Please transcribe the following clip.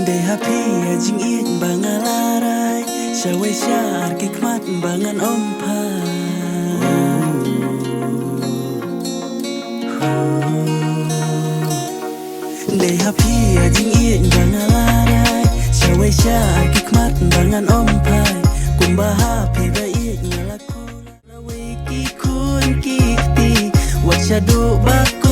Deha pia jing it bangalarai Shawai syar kikmat bangan ompai Deha pia jing it bangalarai Shawai syar kikmat bangan ompai Kumbaha pia it ngalaku Lawai kikun kikti Wat syaduk bak